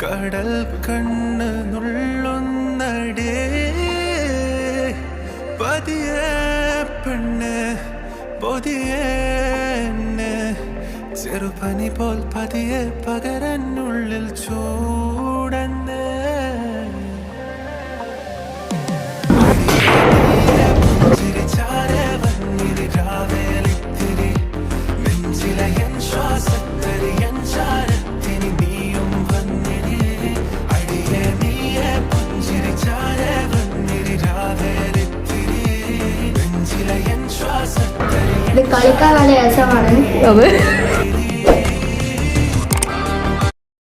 കടൽ കണ്ണ് നുള്ളുന്നടേ പതിയെ പെണ്ണ് പൊതിയെ ചെറുപനി പോൽ പതിയെ പകരനുള്ളിൽ ചൂടന്ന് ചിരിച്ചാരെ വന്നിരി രാവേലിത്തിരി നെഞ്ചിലെ എൻ ശ്വാസത്തരി എൻ ചാരത്തിനി നീയും വന്നിരി അടിയെ നീയെ പുഞ്ചിരിച്ചാരെ വന്നിരി രാവേലിത്തിരി നെഞ്ചിലെ എൻ ശ്വാസത്തരി കളിക്കാൻ നല്ല രസമാണ്.